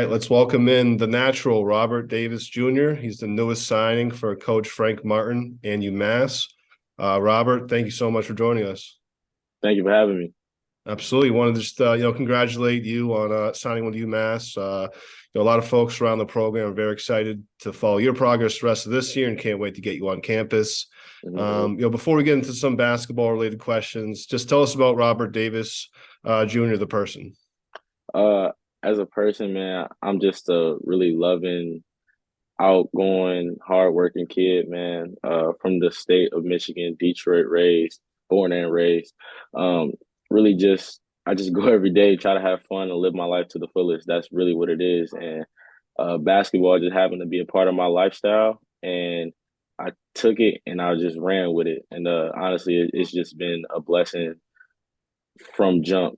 right, let's welcome in the natural Robert Davis Jr. He's the newest signing for Coach Frank Martin and UMass. Robert, thank you so much for joining us. Thank you for having me. Absolutely, want to just congratulate you on signing with UMass. A lot of folks around the program are very excited to follow your progress the rest of this year and can't wait to get you on campus. Mhm. Before we get into some basketball related questions, just tell us about Robert Davis Jr., the person. Uh, as a person, man, I'm just a really loving, outgoing, hardworking kid, man. From the state of Michigan, Detroit raised, born and raised. Um, really just I just go every day, try to have fun and live my life to the fullest. That's really what it is. And basketball just happened to be a part of my lifestyle, and I took it and I just ran with it. And honestly, it's just been a blessing from jump,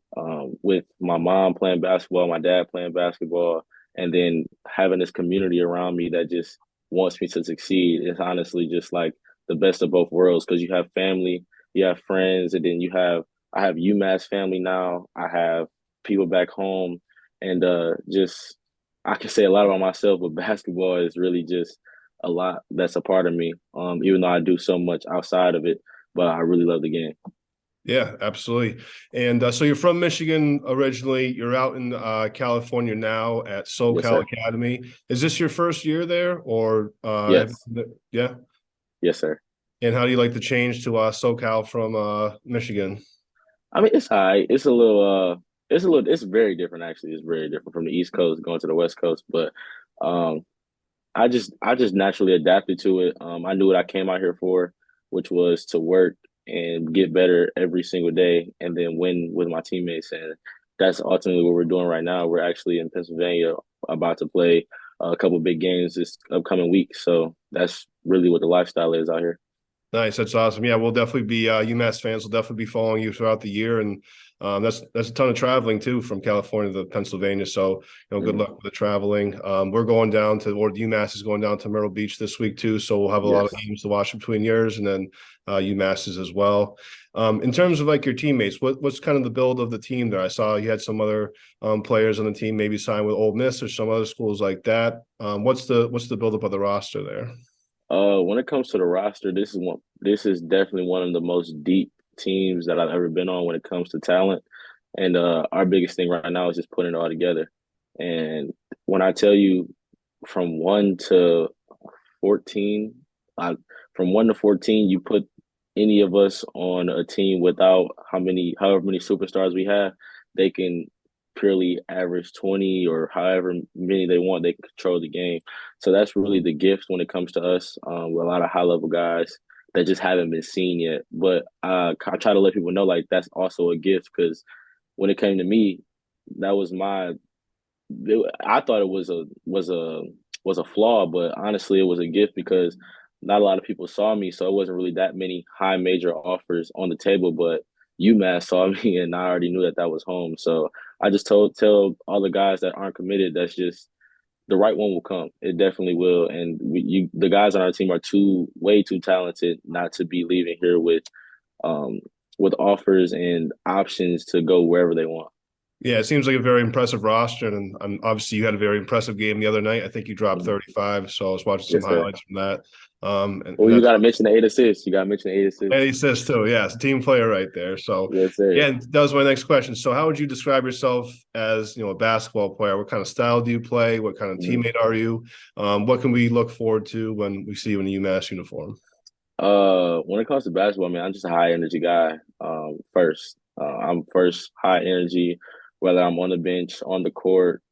with my mom playing basketball, my dad playing basketball, and then having this community around me that just wants me to succeed. It's honestly just like the best of both worlds because you have family, you have friends, and then I have UMass family now. I have people back home, and just I can say a lot about myself, but basketball is really just a lot that's a part of me. Even though I do so much outside of it, but I really love the game. Yeah, absolutely. And so you're from Michigan originally. You're out in California now at Yes, SoCal sir. Academy. Is this your first year there, or Yes. yeah? Yes, sir. And how do you like the change to SoCal from Michigan? I mean, it's high. It's very different actually. It's very different from the East Coast going to the West Coast. But um, I just naturally adapted to it. I knew what I came out here for, which was to work and get better every single day, and then win with my teammates. And that's ultimately what we're doing right now. We're actually in Pennsylvania, about to play a couple big games this upcoming week. So that's really what the lifestyle is out here. Nice, that's awesome. Yeah, we'll definitely be UMass fans. Will definitely be following you throughout the year, and that's a ton of traveling too from California to Pennsylvania. So good Mhm. luck with the traveling. We're going down to, or UMass is going down to Myrtle Beach this week too. So we'll have a lot of Yes. games to watch between yours and then UMass's as well. In terms of like your teammates, what's kind of the build of the team there? I saw you had some other players on the team maybe signed with Ole Miss or some other schools like that. What's the build up of the roster there? When it comes to the roster, this is definitely one of the most deep teams that I've ever been on when it comes to talent. And our biggest thing right now is just putting it all together. And when I tell you from 14, I, from 1 to 14, you put any of us on a team without however many superstars we have, they can purely average 20 or however many they want, they can control the game. So that's really the gift when it comes to us, with a lot of high level guys that just haven't been seen yet. But I try to let people know like that's also a gift because when it came to me, that was I thought it was a flaw, but honestly, it was a gift because not a lot of people saw me, so it wasn't really that many high major offers on the table. But UMass saw me, and I already knew that that was home. So I just tell all the guys that aren't committed, that's just the right one will come. It definitely will, and the guys on our team are way too talented not to be leaving here um with offers and options to go wherever they want. Yeah, it seems like a very impressive roster, and obviously you had a very impressive game the other night. I think you dropped Mhm. 35, so I was watching some Yes, sir. highlights from that. And Well, you that's got to mention the 8 assists. You got to mention the eight and assists. he says too. Yeah, it's a team player right there. So Yes, sir. yeah, and that was my next question. So how would you describe yourself as a basketball player? What kind of style do you play? What kind of Mhm. teammate are you? What can we look forward to when we see you in a UMass uniform? When it comes to basketball, man, I'm just a high energy guy. First, I'm first high energy, whether I'm on the bench, on the court,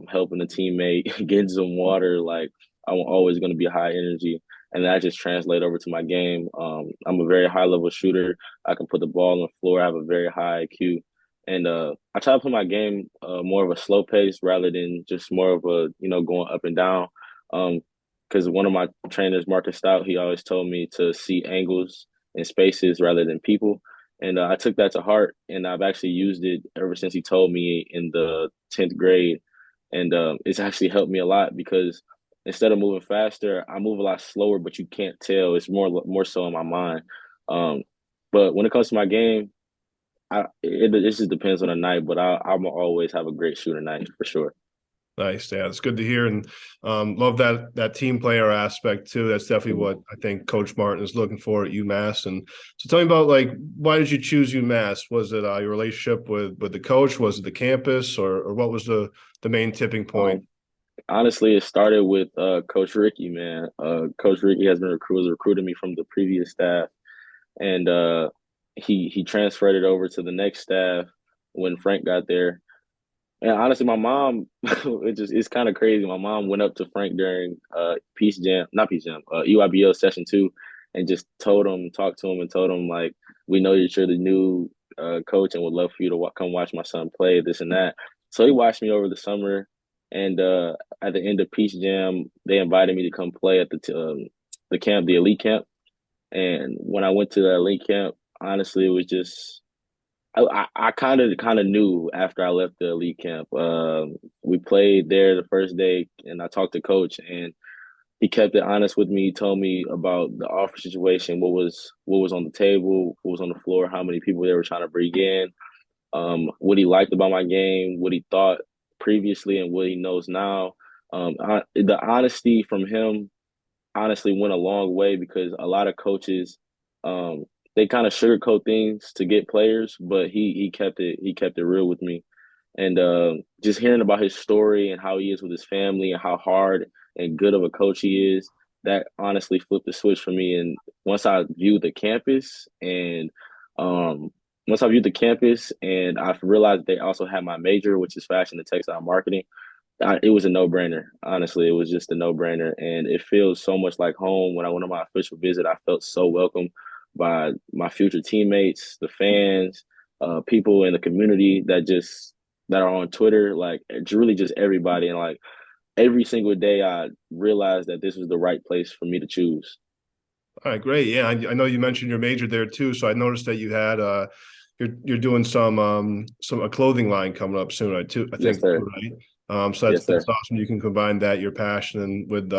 helping a teammate, getting some water. Like I'm always going to be high energy, and that just translate over to my game. I'm a very high level shooter. I can put the ball on the floor. I have a very high IQ, and I try to put my game more of a slow pace rather than just more of a going up and down. Um, because one of my trainers, Marcus Stout, he always told me to see angles and spaces rather than people. And I took that to heart, and I've actually used it ever since he told me in the 10th grade. And it's actually helped me a lot because instead of moving faster, I move a lot slower, but you can't tell. It's more so in my mind. Um, but when it comes to my game, it just depends on the night. But I'm always have a great shooter night for sure. Nice. Yeah, it's good to hear, and love that team player aspect too. That's definitely what I think Coach Martin is looking for at UMass. And so, tell me about like why did you choose UMass? Was it your relationship with the coach? Was it the campus, or what was the main tipping point? Um, Honestly, it started with Coach Ricky, man. Coach Ricky has been recruiting me from the previous staff, and he transferred it over to the next staff when Frank got there. And honestly, my mom, it's kind of crazy. My mom went up to Frank during Peace Jam, not Peace Jam, EYBL session 2, and just talked to him, and told him like, we know that you're the new coach, and would love for you to come watch my son play, this and that. So he watched me over the summer, and at the end of Peace Jam, they invited me to come play at the camp, the elite camp. And when I went to the elite camp, honestly, it was just I kind of knew after I left the elite camp. We played there the first day, and I talked to coach, and he kept it honest with me. He told me about the offer situation, what was on the table, what was on the floor, how many people they were trying to bring in, what he liked about my game, what he thought previously, and what he knows now. The honesty from him honestly went a long way, because a lot of coaches um they kind of sugarcoat things to get players, but he kept it real with me. And just hearing about his story and how he is with his family and how hard and good of a coach he is, that honestly flipped the switch for me. And once I viewed the campus and um I realized they also had my major, which is fashion and textile marketing, it was a no-brainer. Honestly, it was just a no-brainer, and it feels so much like home. When I went on my official visit, I felt so welcome by my future teammates, the fans, people in the community that are on Twitter. Like, it's really just everybody, and like every single day, I realized that this was the right place for me to choose. All right, great. Yeah, I know you mentioned your major there too, so I noticed that you had you're doing some a clothing line coming up soon. I Yes, think sir. too, right? So Yes, that's sir. awesome. You can combine that your passion with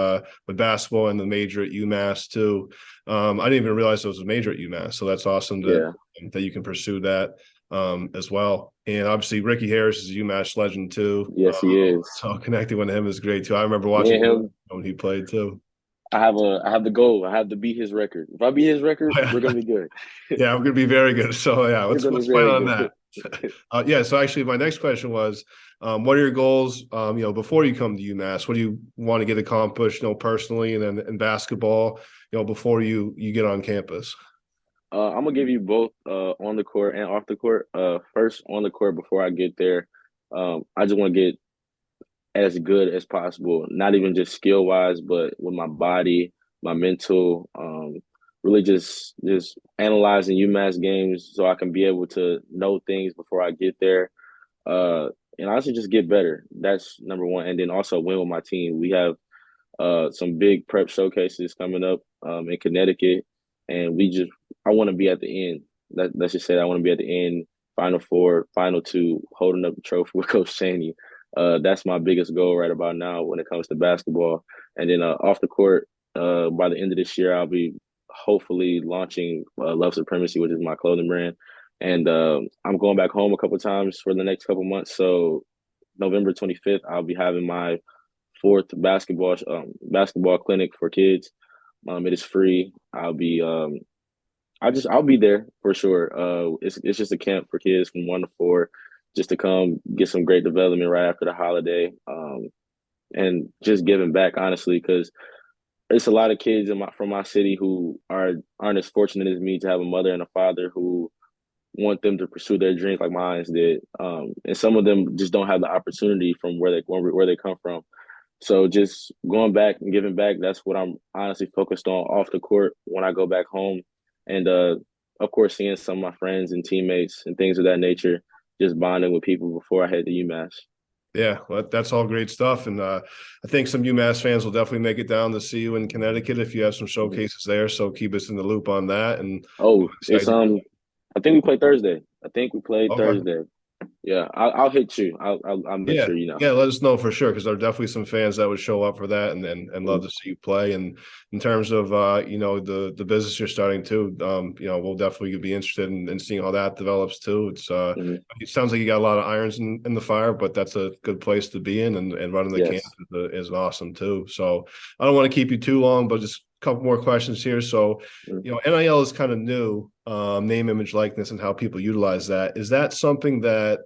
basketball and the major at UMass too. I didn't even realize there was a major at UMass, so that's awesome Yeah. that you can pursue that as well. And obviously, Ricky Harris is a UMass legend too. Yes, he is. So connecting with him is great too. I remember Me watching and him. when he played too. I have the goal. I have to beat his record. If I beat his record, we're gonna be good. Yeah, I'm going to be very good. So yeah, We're gonna be let's plan very on good. that. Yeah. So actually, my next question was, what are your goals? Before you come to UMass, what do you want to get accomplished? Personally, and then in basketball. Before you get on campus. I'm gonna give you both on the court and off the court. First on the court, before I get there, I just want to get as good as possible. Not even just skill wise, but with my body, my mental. Really just analyzing UMass games so I can be able to know things before I get there. Uh, and also just get better. That's number one. And then also win with my team. We have some big prep showcases coming up in Connecticut, and I want to be at the end. Let's just say I want to be at the end, Final Four, Final Two, holding up the trophy with Coach Chaney. That's my biggest goal right about now when it comes to basketball. And then off the court, by the end of this year, I'll be hopefully launching Love Supremacy, which is my clothing brand. And I'm going back home a couple times for the next couple months. So November 25th, I'll be having my fourth basketball clinic for kids. It is free. I'll be there for sure. It's just a camp for kids from 1 to 4, just to come get some great development right after the holiday. And just giving back honestly, because it's a lot of kids from my city who aren't as fortunate as me to have a mother and a father who want them to pursue their dreams like mine did. And some of them just don't have the opportunity from where they come from. So just going back and giving back, that's what I'm honestly focused on off the court when I go back home. And of course, seeing some of my friends and teammates and things of that nature, just bonding with people before I head to UMass. Yeah, well, that's all great stuff, and I think some UMass fans will definitely make it down to see you in Connecticut if you have some Mhm. showcases there. So keep us in the loop on that. And Oh, it's excited. I think we played Thursday. I think we played Okay. Thursday. Yeah, I'll hit you. I'll make Yeah, sure you know. yeah, let us know for sure because there are definitely some fans that would show up for that and love Mhm. to see you play. And in terms of the business you're starting too, we'll definitely be interested in seeing how that develops too. Mhm. It sounds like you got a lot of irons in the fire, but that's a good place to be in and running the camp Yes. is awesome too. So I don't want to keep you too long, but just a couple more questions here. So, Mhm. NIL is kind of new, name, image, likeness, and how people utilize that. Is that something that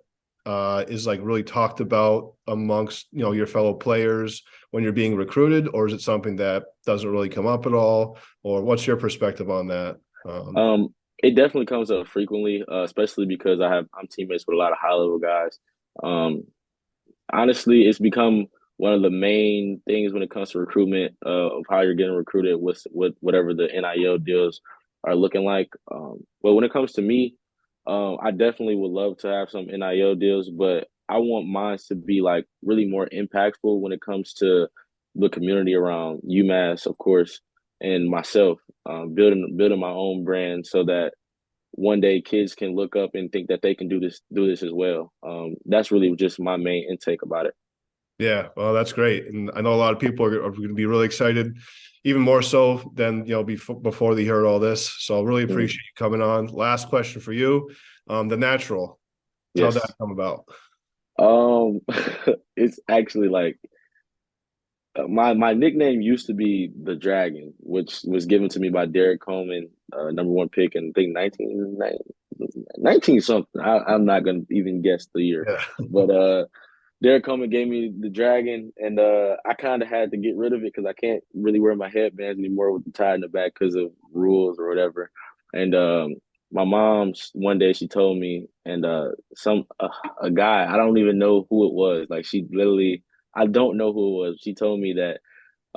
is like really talked about amongst your fellow players when you're being recruited, or is it something that doesn't really come up at all? Or what's your perspective on that? Um, it definitely comes up frequently, especially because I'm teammates with a lot of high level guys. Um, Honestly, it's become one of the main things when it comes to recruitment, of how you're getting recruited with whatever the NIL deals are looking like. But when it comes to me, I definitely would love to have some NIL deals, but I want mine to be like really more impactful when it comes to the community around UMass, of course, and myself, building my own brand so that one day kids can look up and think that they can do this as well. That's really just my main intake about it. Yeah, well, that's great, and I know a lot of people are going to be really excited, even more so than before they heard all this. So I really Mhm. appreciate you coming on. Last question for you, the natural. How'd that Yes. come about? Um, it's actually like my nickname used to be the Dragon, which was given to me by Derek Coleman, number one pick in I think 19 something. I'm not gonna even guess the year, Yeah, but Derek Coleman gave me the Dragon, and I kind of had to get rid of it because I can't really wear my headbands anymore with the tie in the back because of rules or whatever. And my mom one day she told me, and some a guy, I don't even know who it was. Like she literally, I don't know who it was. She told me that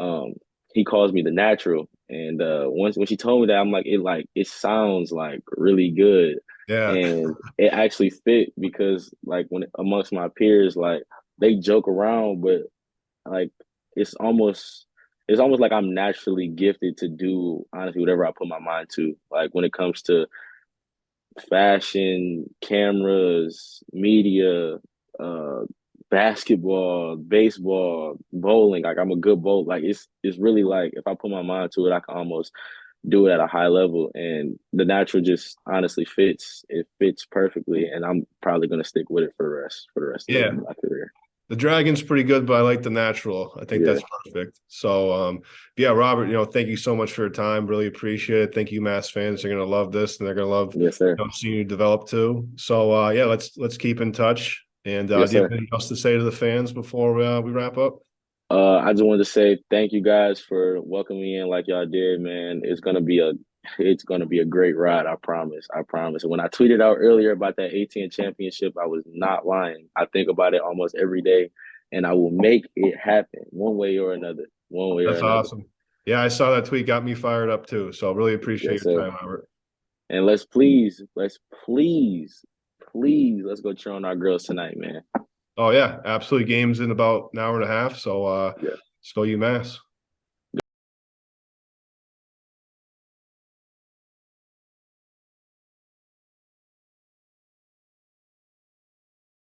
um, he calls me the natural, and once when she told me that, I'm like it sounds like really good, yeah, and it actually fit because like when amongst my peers, like they joke around, but like it's almost it's almost like I'm naturally gifted to do honestly whatever I put my mind to. Like when it comes to fashion, cameras, media, uh, basketball, baseball, bowling. Like I'm a good bowl. Like it's really like if I put my mind to it, I can almost do it at a high level. And the natural just honestly fits. It fits perfectly, and I'm probably gonna stick with it for the rest of yeah. my career. The dragon's pretty good, but I like the natural. I think Yeah. that's perfect. So, yeah, Robert, thank you so much for your time. Really appreciate it. Thank you, Mass fans. They're gonna love this, and they're gonna love Yes, sir. seeing you develop too. So, yeah, let's keep in touch. And Yes, do you have sir. anything else to say to the fans before we wrap up? I just wanted to say thank you guys for welcoming me in like y'all did, man. It's gonna be a great ride, I promise. I promise. And when I tweeted out earlier about that ATN championship, I was not lying. I think about it almost every day, and I will make it happen one way or another. One way or That's another. awesome. Yeah, I saw that tweet, got me fired up too. So, really appreciate Yes, your sir. time, Robert. And please, let's go cheer on our girls tonight, man. Oh yeah, absolutely. Games in about an hour and a half. So, Yeah. let's go UMass.